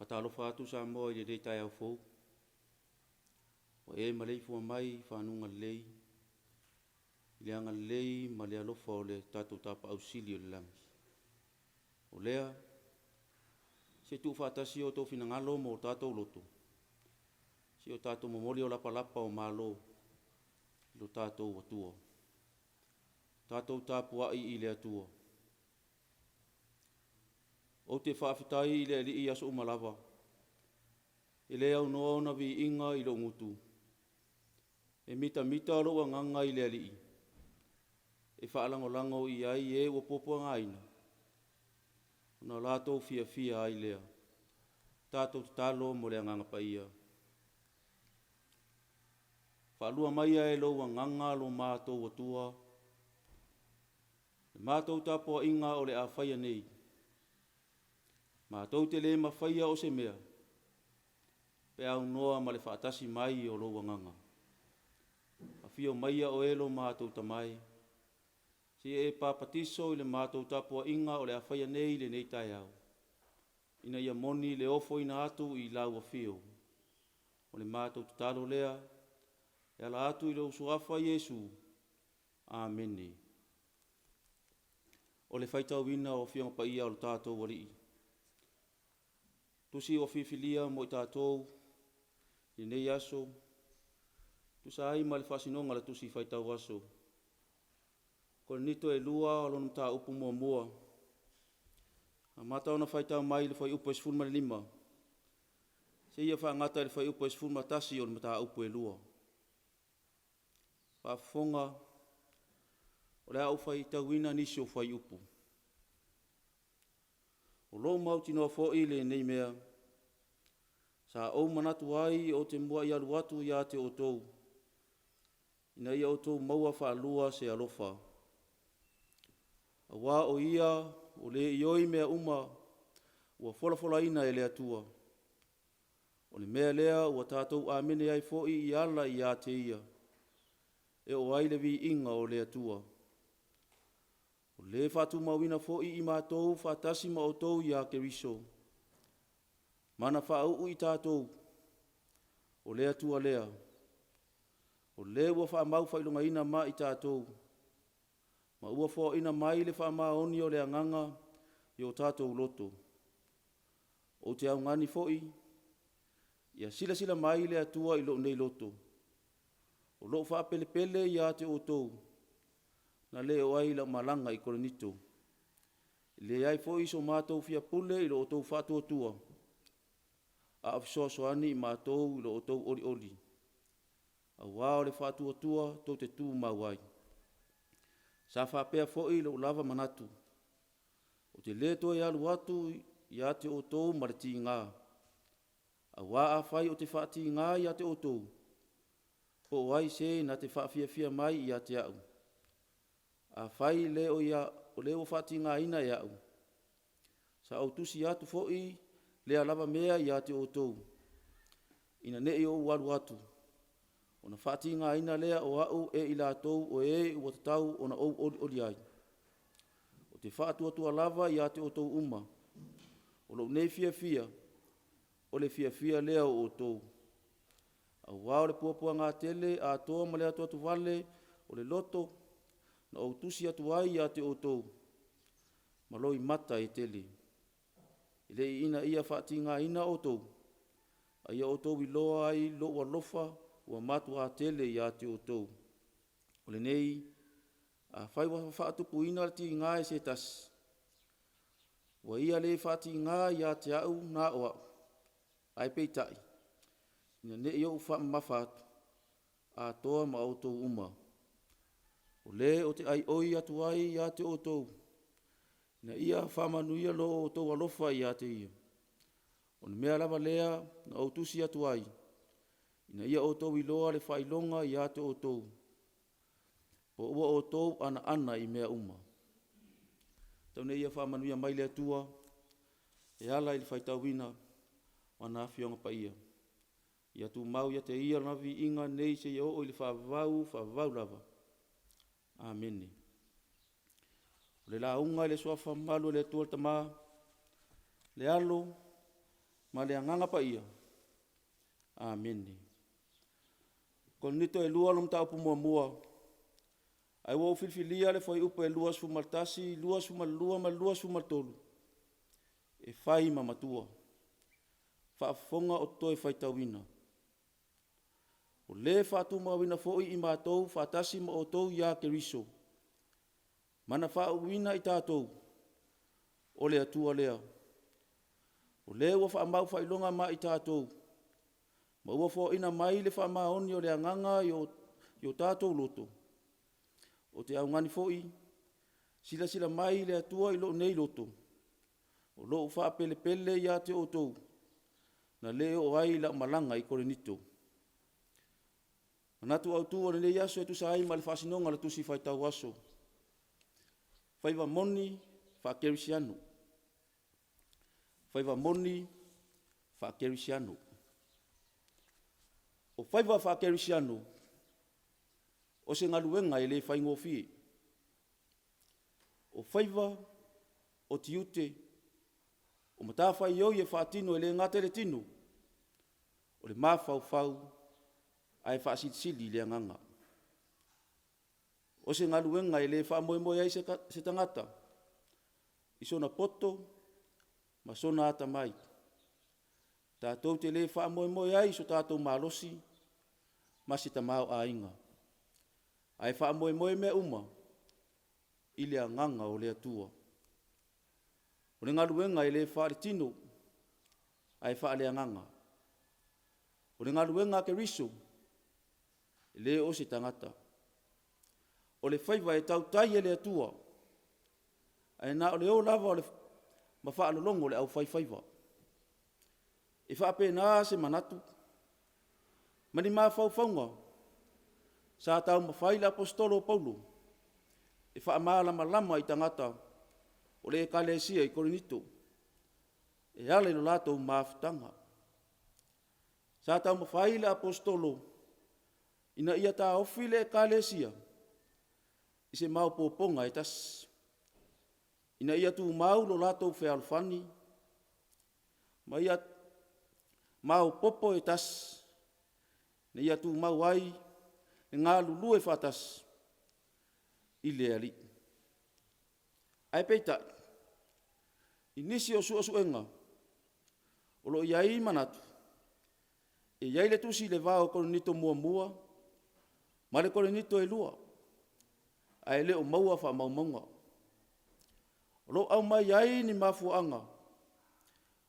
Whatalofa atu sa moa i le rei tai au fou. O e malei fua mai whanunga lei. I le anga lei ma le alofa o le tatou tapa au sili o le langi. O lea, se tu whatasi o tau finangalo mo o tatou loto. Si o tatou momoli o lapa lapa o malo lo tatou atua. Tatou tapua i le atua. O te whaafitai i le li i aso umalawa. I le au noa na vi inga i lo ngutu. E mita mita lo nganga i le li i. E whaalango lango i ai e o popo ngaina. Na lato fia fia ai lea. Tatou talo mo le nganga pa ia. Whaalua mai e lo nganga lo mātou atua. Mātou tapo inga o le a whaia nei. Mātou te le mawhaia o se mea. Pe au noa ma le whaatasi mai o lo nganga. A fio maia o elo mātou tamai. Si e papatiso i le mātou tapua inga o le a whaia nei le nei tai au. Ina ia moni le ofo ina atu i lau a fio. O le mātou tatalo lea. E ala atu i le usuafa Iesu. Amene. O le whaitau ina o fionga pa ia o le tātou wali. Tusi o fifilia mo i tātou. I nei aso. Tusa ai ma le whasinonga le tusi whaitau aso. Ko le nito e lua o lonu tā upu mua mua. A mata ona whaitau mai le whai upu e sifurma le lima. Se ia whaangata le whai upu e sifurma tasi o le mata upu e lua. Whaafonga o le au whaitau ina nisi o whai upu. O lo mauti noa fo i le nei mea. Sa au manatu ai o te mua i alu atu i a te otou. Ina ia otou maua whaalua se alofa. A wā o ia o le ioi mea uma ua fola ina e le atua. O le mea lea ua tātou amene ai fo i ala i a te ia. E o aile vi inga o le atua. O le whatu mawina fo i mātou whatasi ma o tou i a keriso. Mana whaau i tātou. O le atua lea. O le ua wha mau whailunga ina ma i tātou. Ma ua fo ina mai le wha maoni o le anganga i o tātou loto. O te au ngani fo i. Ia sila mai le atua i lo nei loto. O lo wha pele pele i a te o tou. Na le o ai la malanga i koronito. Le ai fo iso mātou fia pule i lo o tou whatu o tua. A afisoasoani i mātou i lo o tou oli oli. A wao le whatu o tua tau te tū mauai. Sa whapea fo i lo lava manatu. O te le toi alu atu i a te o tou mariti ngā. A wā a whai o te whati ngā i a te o tou. Po wai se na te whafia mai i a te au. A whai le o le o whati ngā ina i au. Sa au tusi atu fo i le alava mea i a te o tou. Ina ne i o walu atu. O na whati ngā ina lea o au e i la tou o e ua tatau o na ou oli ai. O te whaatua lava i a te o tou uma. O lo nei fia. O le fia lea o tou. A wao le puapua ngā tele a toa ma le atu wale o le loto. Na o tusi atu ai i a te o tou. Ma loi mata e tele. I le ina ia whaati ngā ina o tou. A ia o tou i loa ai loa lofa ua matu a tele i a te o tou. O le nei, a whai wa whaatupu ina ti ngā e se tas. Wa ia le whaati ngā i a te au nā oa. Ai peitai. Ina ne i o wha mawhatu. A toa ma o tou uma. O le o te ai oi atu ai i a te o tou. Ina ia whamanuia lo o tou alofa i a te ia. O ni mea lava lea na o tusi atu ai. Ina ia o tou iloa le whailonga i ate o tou. Po ua o tou ana i mea uma. Tau ne ia whamanuia mai le atua, e ala i le whaitauina, wana awhionga pa ia. Ia tu mau ia te ia navi inga nei se ia o i le whavau lava. Amene. Le la unga le soafa malu le atua le tamaa, le alo, ma le anganga pa ia. Amene. Kon nito e lua lom tau pu mua. Ai wau filfilia le foi upa e lua sumaltasi, lua sumalua ma lua sumaltolu. E fai mamatua. Whaafonga o toi fai tauina. O le whaatu mawina foi i mātou, whaatasi ma o tou ia keriso. Mana whaauina i tātou. O le atua lea. O le ua whaamau whailonga ma i tātou. Ma ua fo ina mai le whaamaoni o le anganga i o tātou loto. O te au ngani foi, sila mai le atua i lo nei loto. O lo wha pele ia te o tou. Na le o ai la malanga i Korinito. Manatu au tu o le yaso e tu sa ai ma le whasinonga le tusi whai tau aso. Whaiva moni wha kerisiano. Whaiva moni wha kerisiano. O whaiva wha kerisiano. O se ngaluenga e le whaingofi. O whaiva o tiute. O matawhai iau e whaatino e le ngatere tino. O le mawhau ai whaasitsili le anganga. O se ngaluenga e le whaamoemoe ai se tangata. I sona poto, ma sona ata mai. Tātou te le whaamoemoe ai so tātou malosi, ma si tamau a inga. Ai whaamoemoe me uma, i le anganga o le atua. O le ngaluenga e le whaaritino, ai whaale anganga. O le ngaluenga ke riso, le o se tangata. O le whaiva e tautai e le atua. Ai na o le o lava o le mawhaalolongo le au whaiva. E whaape nā se manatu. Mani mā whauwhaunga. Sa tau mawhaila apostolo Paulo. E whaamala malama i tangata. O le ekalesia i Korinito. E ale no lato mafutanga. Sa tau mawhaila apostolo. Ina ia tā ofile ekalesia. I se mau poponga e tas. Ina ia tu mau lo lato fe alfani. Ma ia mau popo e tas. Ne ia tu mau ai. E ngā lulu e whatas. I le ali. Ai peita. I nisi o suenga. O lo iai manatu. E iai le tusi le vao Korinito mua. Ma le Korinito e lua. Ai le o maua wha maumaunga. O lo au mai ai ni mafuanga.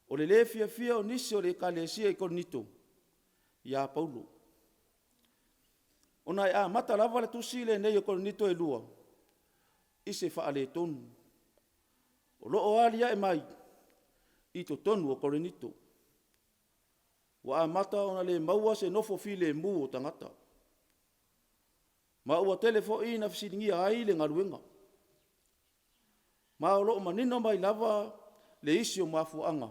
O le fia o nisi o le kalesia i Korinito. Ia Paulo. O nai a mata lava le tusi le nei o Korinito e lua. I se wha ale tonu. O lo o alia e mai. I to tonu o Korinito. Wa a mata ona le maua se nofo file mu o tangata. Ma ua telefo i na fisiringia ai le ngaruenga. Ma o loo manino mai lava le isi o mafuanga.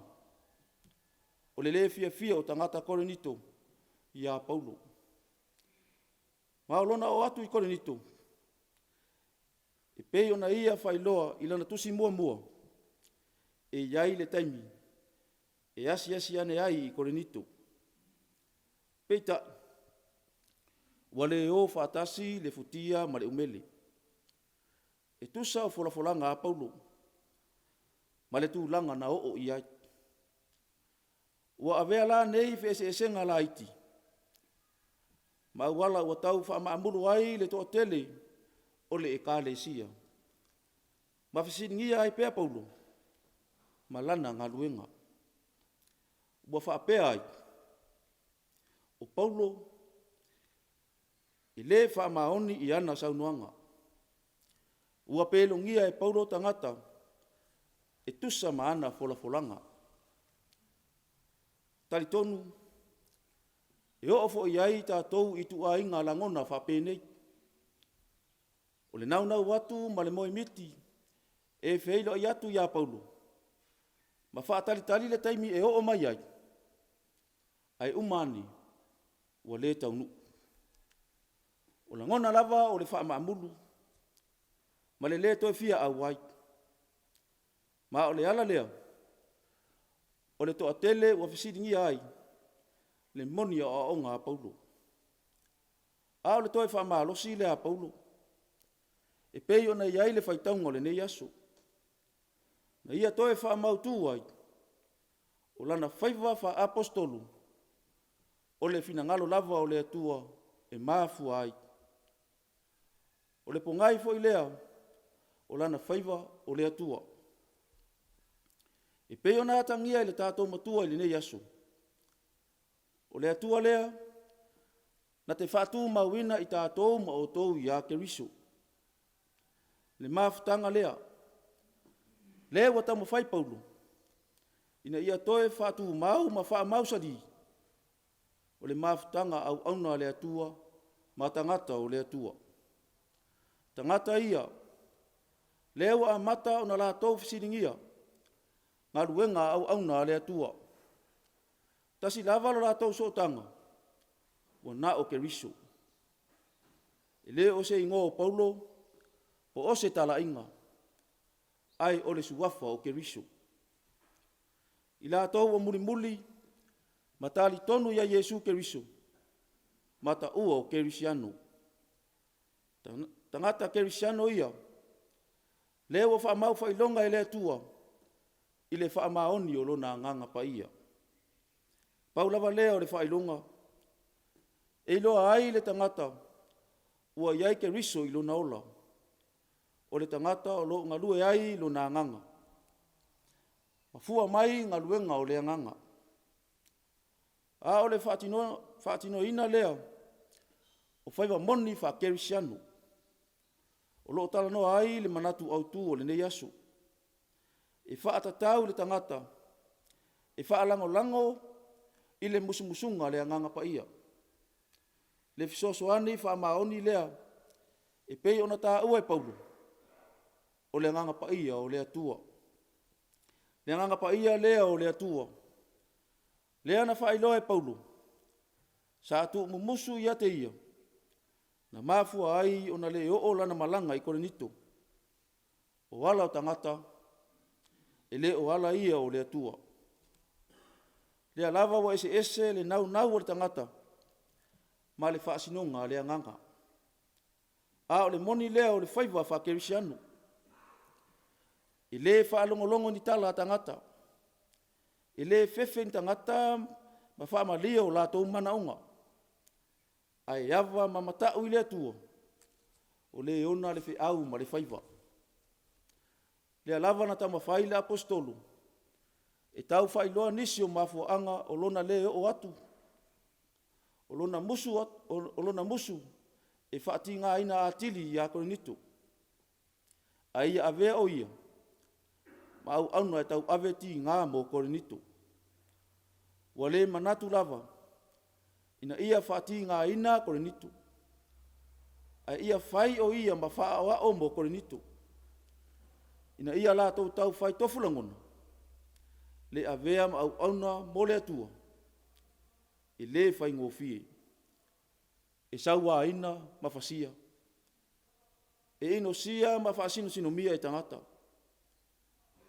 O le fia o tangata Korinito. Ia Paulo. Ma o lona o atu i Korinito. E pei ona ia whailoa i lana tusi mua. E iai le taimi. E asi ane ai i Korinito. Peita. Wale o whaatasi le futia ma le umele. E tusa o folafolanga a Paulo. Ma le tūlanga na o i ai. Ua avea la nei fese esenga la iti. Ma wala ua tau wha maamuru ai le toa tele o le ekalesia. Ma fisingia ai pea Paulo. Ma lana ngā luenga. Ua whaapea ai. O Paulo i le wha maoni i ana saunuanga. Ua pelongia e Paulo tangata e tusa maana folafolanga. talitonu, e o fo iai tātou i tu ainga langona whapenei. O le nau watu ma le moi miti, e feilo i atu ia Paulo. Ma whaatalitali le taimi e o mai ai. Ai umani, ua le taunu. O la ngona lava o le wha maamulu, ma le toi fia au wai. Ma o le ala lea, o le toa tele ua fisiringi ai, le moni o aonga a Paulo. A o le toi wha maalosi le a Paulo, e pei ona iai le whaitaunga le nei aso. Na ia toi wha mautu ai, o lana whaiva wha apostolu, o le finangalo lava o le atua e maafu ai. O le pongai fo i lea, o lana whaiva o le atua. E pei ona atangia i le tātou matua i le nei aso. O le atua lea, na te whātū mauina i tātou ma o tōu i a Keriso. Le maafutanga lea, lea wa tamu whai Paulo, ina ia toe whātū mau ma wha mausari. O le maafutanga au auna le atua, ma tangata o le atua. Tangata ia, lea wa amata o na la tau fisiringia, ngā ruenga au auna le atua. Tasi lava la tau sotanga, wa na o Keriso. E le o se ingo o Paulo, po o se tala inga, ai o le suwafa o Keriso. I la tau o muli, matali tonu ya Yesu Keriso, mata ua o Kerisiano. Tangata Kerisiano ia, leo wha mau wha ilonga ele atua, ile wha maoni o lona nganga pa ia. Paulawa leo le wha ilonga, e loa ai le tangata, ua iai Keriso ilo naola, o le tangata o lo ngalue ai lo na nganga. Mafua mai ngaluenga o le nganga. A o le whaatino ina lea, o whaiva moni wha Kerisiano. O lo tala noa ai le manatu autu o le nei aso. E whaatatau le tangata, e whaalango i le musumusunga le nganga pa ia. Le fisosoani whaamaoni lea, e pei ona tā ua e Paulo, o le nganga pa ia o le atua. Le nganga pa ia lea o le atua. Lea na whailoa e Paulo, sa atu mumusu ia te ia, na mafua ai ona le o lana malanga i Korinito. O ala o tangata, e le o ala ia o le atua. Lea lava wa ese le nau o le tangata, ma le whaasinonga le nganga. A o le moni lea o le whaiva wha Kerisiano. I le whaalongolongo ni tala tangata. I le fefe ni tangata ma whaamalia o la tau manaunga. Ai ava ma matau i le atua. O le ona le whi au ma le whaiva. Le alava na tama whaile apostolu. E tau whailoa nisi o mafuanga o lona le o atu. O lona musu e whaati ngā ina atili i a Korinito. A ia avea o ia. Ma au auna e tau aveti ngā mo Korinito. Wa le manatu lava. Ina ia whaati ngā ina Korinito. A ia whai o ia ma wha o mo Korinito. Ina ia la tau whai tofulangona. Le avea ma au auna mo le atua. E le whai ngofie. E saua ina mafasia. E ino sia mafasino sinomia e tangata.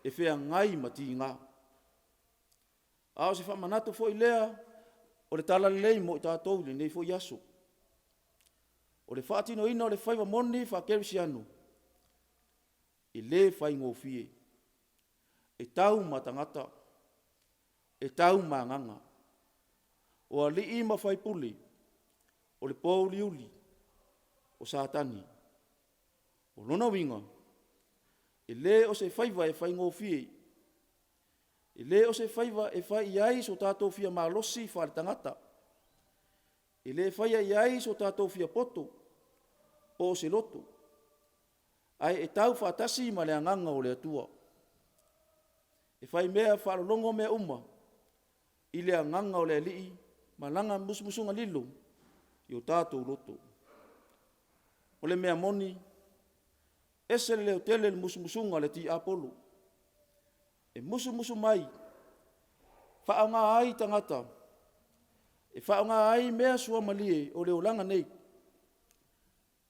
E whea ngai mati ngā. Ao se whamanato fo i lea, o le tala lei mo i tātou le nei fo i aso. O le whaatino ina o le whaiva moni wha Kerisiano. E le whai ngofie. E tau matangata. E tau manganga. O a li ima whai puli. O le pōliuli, o Satani, o lona winga, e le o se whaiva e whai ngofie, e le o se whaiva e whai iai so tātou fia malosi whare tangata, e le whai iai so tātou fia poto, o se loto, ai e tau whaatasi ma le anganga o le atua, e whai mea whalolongo mea uma, i le agaga o le alii ma laga musumusuga lilo i o tatou loto. O le mea moni, ese le leo tele le musumusunga le ti apolo. E musumusu mai, whaonga ai tangata, e whaonga ai mea sua malie o leo langa nei.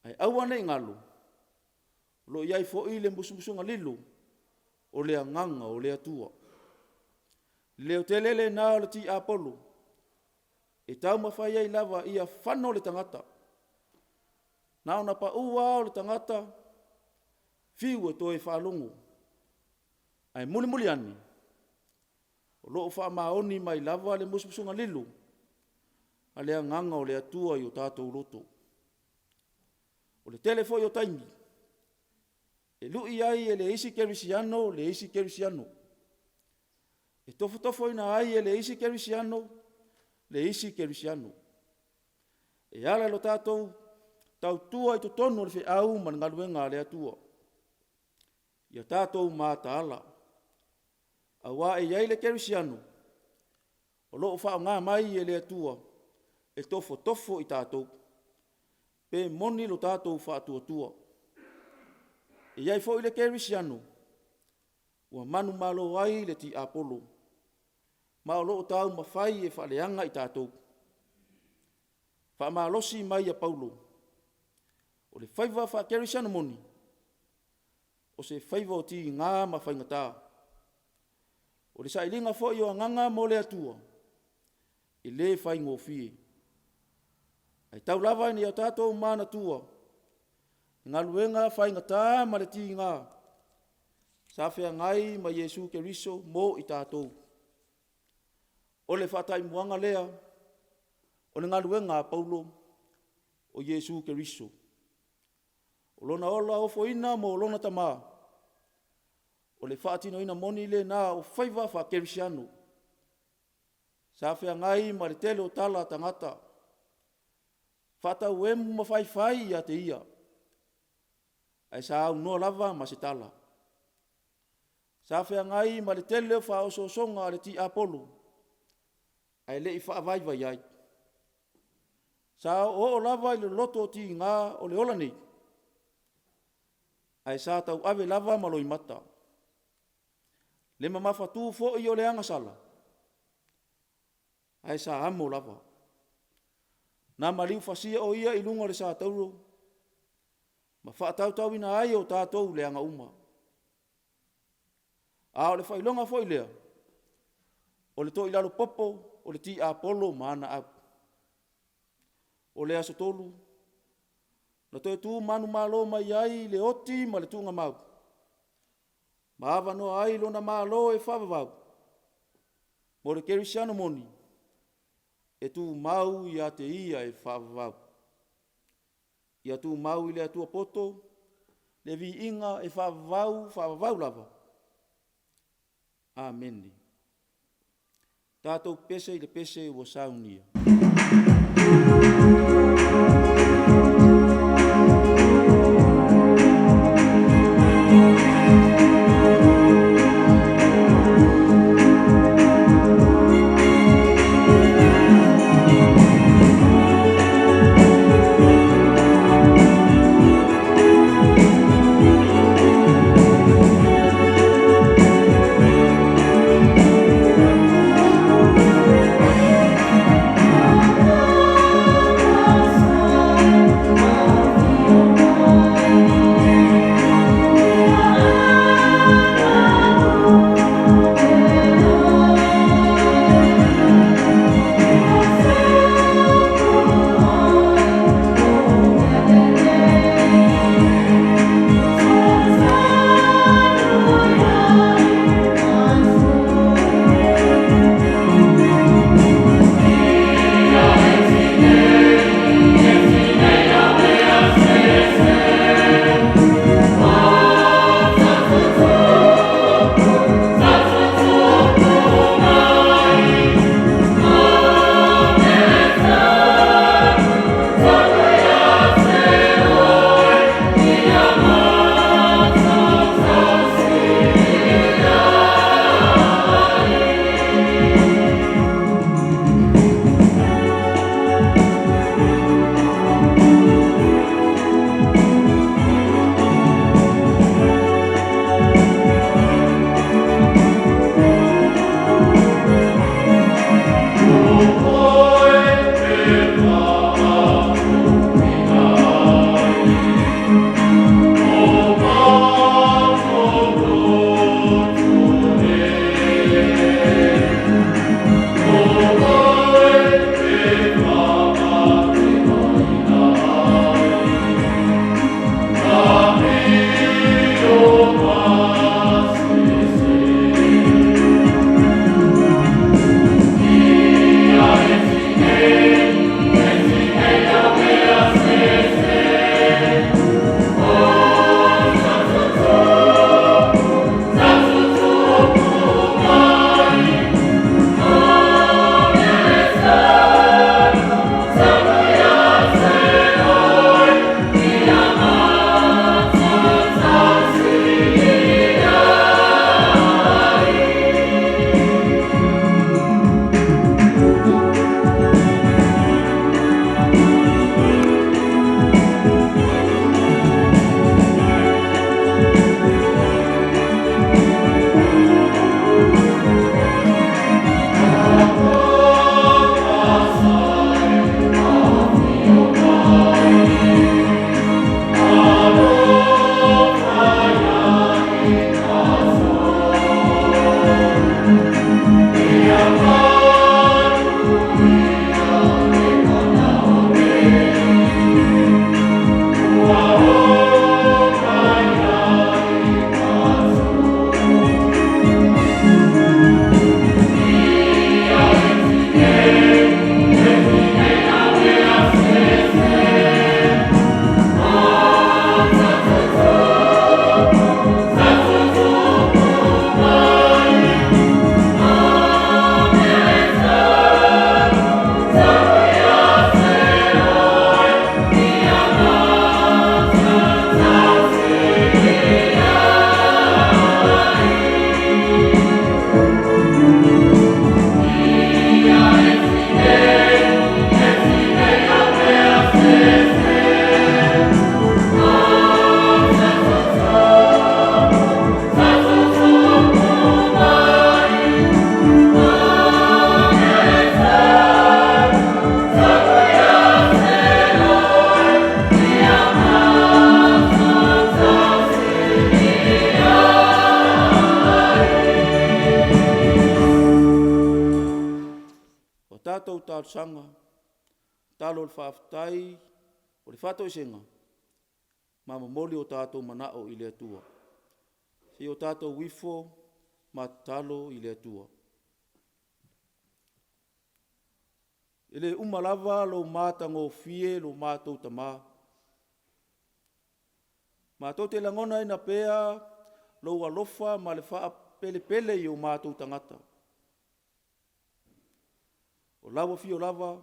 Ai aua nei ngalo, lo iai fo i le musumusunga lilo, o lea nganga o lea tua. Leo tele le na o le ti apolo, e tau mawhai ai lava ia whano le tangata. Na ona pa ua o le tangata, fiu e toe whaalongo. Ai muli muli ani, o loo wha maoni mai lava le musumusunga lilo, a lea nganga o lea tua i o tātou roto. O le telefo i o taimi, e lui ai e le isi kerisiano, le isi kerisiano. E tofo tofo ina ai e le isi kerisiano, le isi kerisiano. E ala lo tātou, tau tua i to tonu le whi au man ngaluenga lea tua. Ia tātou māta ala. Awa e iai le kerisiano. O loo whao ngā mai e lea tua. E tofo tofo i tātou. Pe moni lo tātou whaatua tua. E iai fo i le kerisiano. Ua manu malo ai le ti apolo. Ma o loo tau mawhai e whaaleanga i tātou. Wha malosi mai a Paulo. O le whaiva wha kerisiano moni. O se whaiva o ti ngā mawhaingatā. O le sailinga fo i o nganga mo le atua. I le whaingo fie. Ai tau lava ni o tātou mana tua. Ngā luenga whaingatā ma le ti ngā. Sawhea ngai ma Yesu Keriso mo i tātou. O le whatai muanga lea. O le ngā luenga Paulo o Yesu Keriso. O lona ola o foina mo lona tama. O le whaatino ina moni le na o whaiva wha kerisiano. Sawhea ngai ma le tele o tala tangata. Whata uemu ma whai a te ia. Ai sa au noa lava ma se tala. Sawhea ngai ma le tele o wha o songa le ti apolo. Ai le i wha vai ai. Sa o lava i le loto ti ngā o le ola nei. Ai sa tau ave lava maloi mata. Le mamawhatu fo i o le angasala. Ai sa amo lava. Nā maliu whasia o ia i lunga le sa tauro. Ma whaatau tau ina ai o tātou le anga uma. A o le whailonga fo i lea. O le to i lalo popo o le ti apolo maana au. O le aso tolu. Na toi tu manu malo mai ai le oti ma le tunga mau. Ma ava no ai lona malo e whavavau. Mo le kerisiano moni. E tu mau i a te ia e whavavau. Ia tu mau i le atua poto. Le vi inga e whavavau lava. Amen. Tātou pese i le pese ua saunia. tātou tāsanga, talo le whaafetai, o le whato isenga, ma mamoli o tātou manao i le atua. Si o tātou wifo, ma talo i le atua. Ele umalava lo mātango fie lo mātou tamā. Mātou te langona ina pēa lo alofa ma le wha pele pele i o mātou tangata. O lawa fio lava,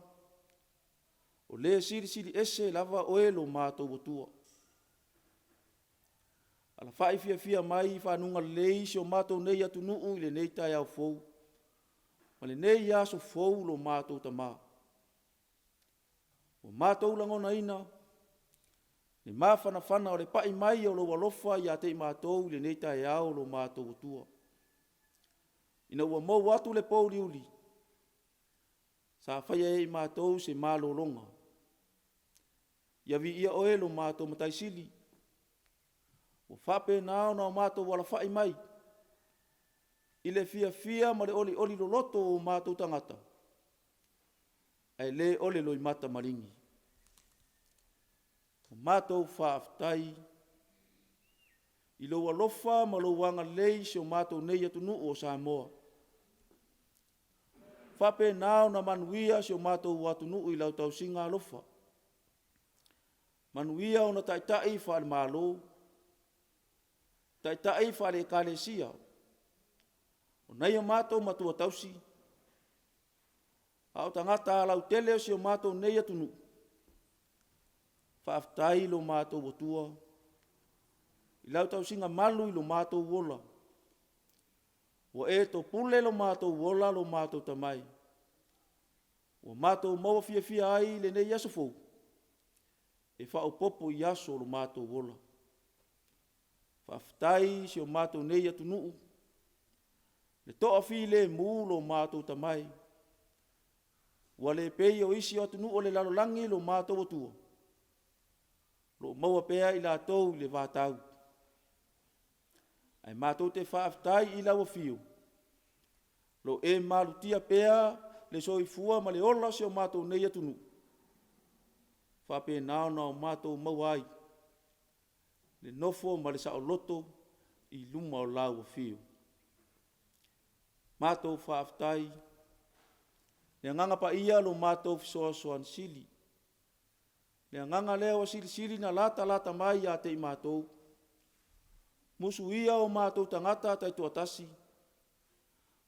o le siri ese lava oe lo mātou watua. Ala whai fia mai whanunga lei si o mātou nei atu nuu i le nei tai au fou. Ma le nei aso fou lo mātou tamā. O mātou langona ina, le mawhana o le pai mai o lo walofa i a te mātou i le nei tai au lo mātou watua. Ina ua mou atu le pou liuli. Sa whaia e mātou se mālo longa. Ia vi ia oe lo mātou matai sili. O whape nao na o mātou wala whai mai. I le fia ma le oli lo loto o mātou tangata. Ai le ole loi mata maringi. O mātou whaaftai. I lo alofa ma lo wanga lei se o mātou nei atu nuu o Samoa. Whape nao na manuia se o mātou watu nuu i lau tau singa alofa. Manuia o na taitai whaale mālo. Taitai whaale kālesia. O nei o mātou matua tausi. Ao tangata lau tele si o mātou nei atunu. Whaaftai lo mātou watua. I lau tau singa malu i lo mātou wola. O e to pule lo mātou wola lo mātou tamai. O mātou maua fia ai le nei aso fou. E whao popo i aso lo mātou wola. Whaaftai si o mātou nei atunu. Le toa fi le mū lo mātou tamai. Wa le pei o isi o atunu o le lalolangi lo mātou atua. Lo maua pea i la tau le vātau. Ai mātou te whaaftai i lawa fio. Lo e malutia pea le soifua ma le ola si o mātou nei atunu. Whape nao na o mātou mauai. Le nofo ma le sao loto i luma o lawa fio. Mātou whaaftai. Le nganga pa ia lo mātou fisoasoan sili. Le nganga leo sili na lata mai a te i mātou. Musu ia o mātou tangata tai tuatasi.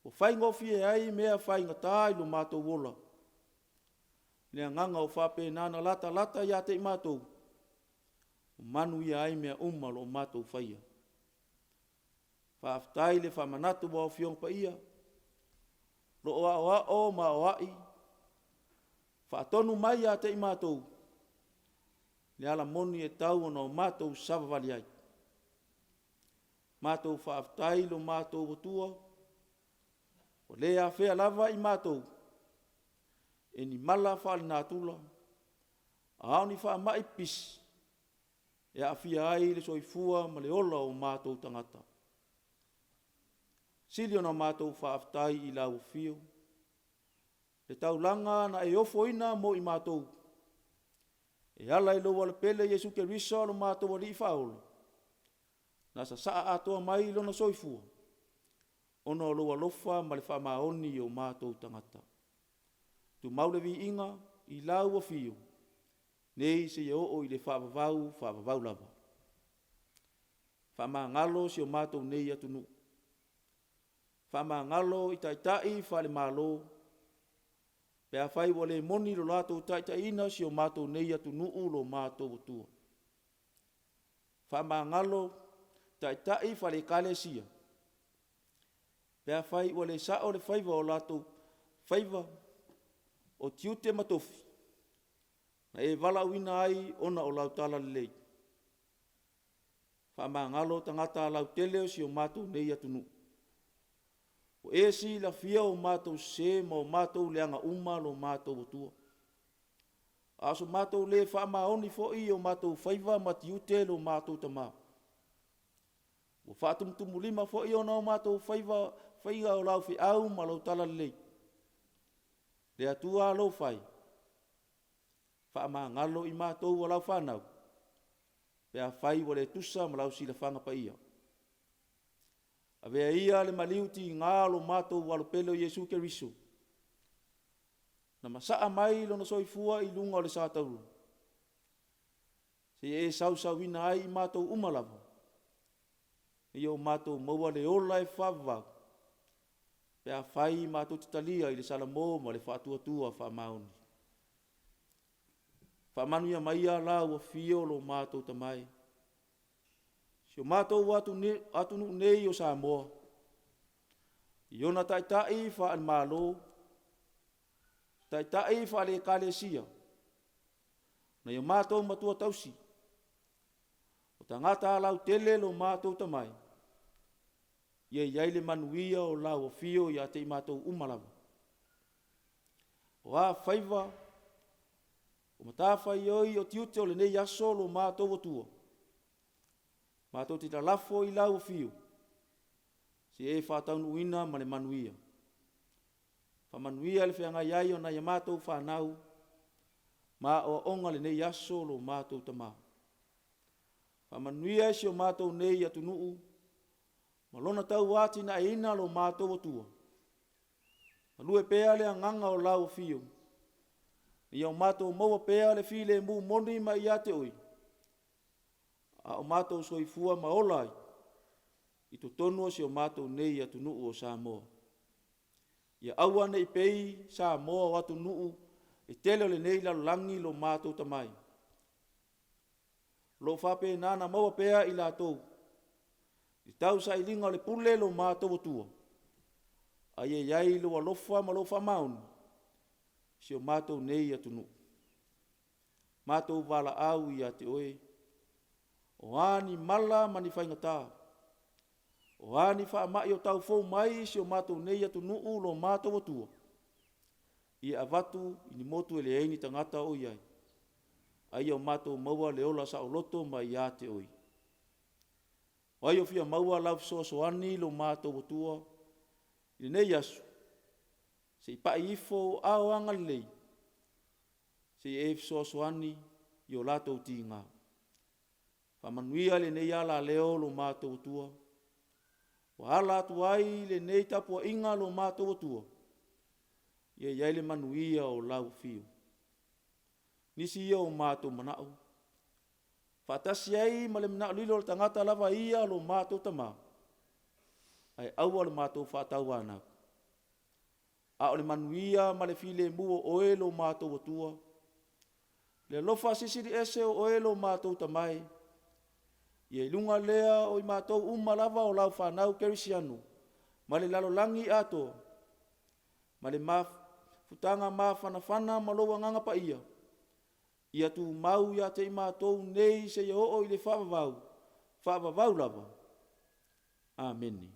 O whaingofie ai mea whaingatai lo mātou wola. Le nganga o whape nana lata ia te i mātou. O manu ia ai mea lo mātou whaia. Whaaftai le whamanatu wa o fiong pa ia. Lo o ma o ai. Whaatonu mai a te i mātou. Le ala moni e tau ona o mātou savavali ai. Mātou whaaftai lo mātou watua. O le a whea lava i mātou. E ni mala whaali nātula. Ao ni wha mai pis. E a whia ai le soifua ma le ola o mātou tangata. Sili ona mātou whaaftai i lau fio. Le taulanga na e ofoina mo i mātou. E ala i loa le pele Jesu ke risa lo mātou wali i whaola. Nasa saa atoa mai lona soifua. Ono loa lofa ma le whamaoni o mātou tangata. Tu maulevi inga i lau a fio. Nei se ia o i le whaavavau lava. Whamangalo si o mātou nei atunu. Whamangalo i taitai whale malo. Pea whai wale moni lo lato taitaina si o mātou nei atunu lo mātou watua. Whamangalo taitai whale kalesia. Pea whai wale sao le whaiva o lato whaiva o tiute matofi. Na e wala wina ai ona o lau tala lei. Whamangalo tangata lau teleo si o mātou nei atunu. O e si la fia o mātou se ma o mātou leanga uma lo mātou watua. Aso mātou le whamaoni fo i o mātou whaiva matiute lo mātou tamā. O whatumtumu lima fo i o nao mātou whaiva o lau fi au ma lau tala lei. le atua lo fai. Whaamangalo i mātou walau whanau. Pea whai wale tusa malau sila whanga pa ia. Avea ia le maliuti ngalo mātou walu pelo Yesu Keriso. Na masaa mai lo na soifua i lunga o le sātauru. Se e sau ina ai i mātou umalawa. I o mātou maua le ola e whavau. Pea whai mātou titalia i le salamo ma le whātua whamauni. Whamanuia maia la ua fio lo mātou tamai. Si o mātou atu nu nei o Samoa. I ona taitai wha an mālo. Taitai wha le Kalesia. Na i o mātou matua tausi. O tangata lau tele lo mātou tamai. Ia iai le manuia o lau o fio i ate i mātou umalawa. O a whaiva. O matawhai oi o tiute o le nei aso lo mātou o tua. Mātou tita lafo i lau o fio. Si e whātaunu ina ma le manuia. Whamanuia le whianga iai o na ia mātou whanau. Ma o onga le nei aso lo mātou tamā. Whamanuia si o mātou nei atu nuu. Ma lona tau ati na ina lo mātou o tua. Malue pea le anganga o lau o fio. Ia o mātou maua pea le file mu moni ma ia te oi. A o mātou soifua ma olai. I to tonua si o mātou nei atu nuu o Samoa. Ia aua nei pei Samoa o atu nuu e tele le nei lalangi lo mātou tamai. Lo whape nana maua pea i lātou. I tau sa i linga le pule lo mātou o tua. A ie iai lo alofa ma lo whamaunu. Si o mātou nei atu nuu. Mātou wala au i a te oe. O ani mala mani whaingata. O ani wha mai o tau fau mai si o mātou nei atu nuu lo mātou o tua. I avatu i ni motu ele eini tangata o iai. Ai o mātou maua le ola sa o loto mai a te oe. Ai o fia maua lau soani lo mātou o tua. I nei asu. Se i pa ifo ao anga lei. Se i e soani i o lato ti ngā. Whamanuia le nei ala leo lo mātou tua. O ala atu ai le nei tapua inga lo mātou tua. Ia iai le manuia o lau fio. Nisi ia o mātou manao. Whatasi ai ma le manao lilo le tangata lava ia lo mātou tamā. Ai aua le mātou whatau anau. A o le manuia ma le file mua oe lo mātou tua. Le lofa sisiri ese o oe lo mātou tamai. Ia ilunga lea o i mātou umalava o lau whanau kerisianu. Ma le lalolangi ato. Ma le futanga mawhanawhana ma loa nganga pa ia. Ia tu mau ia te i mātou nei se ia o i le whaavavau. Whaavavau lava. Amen.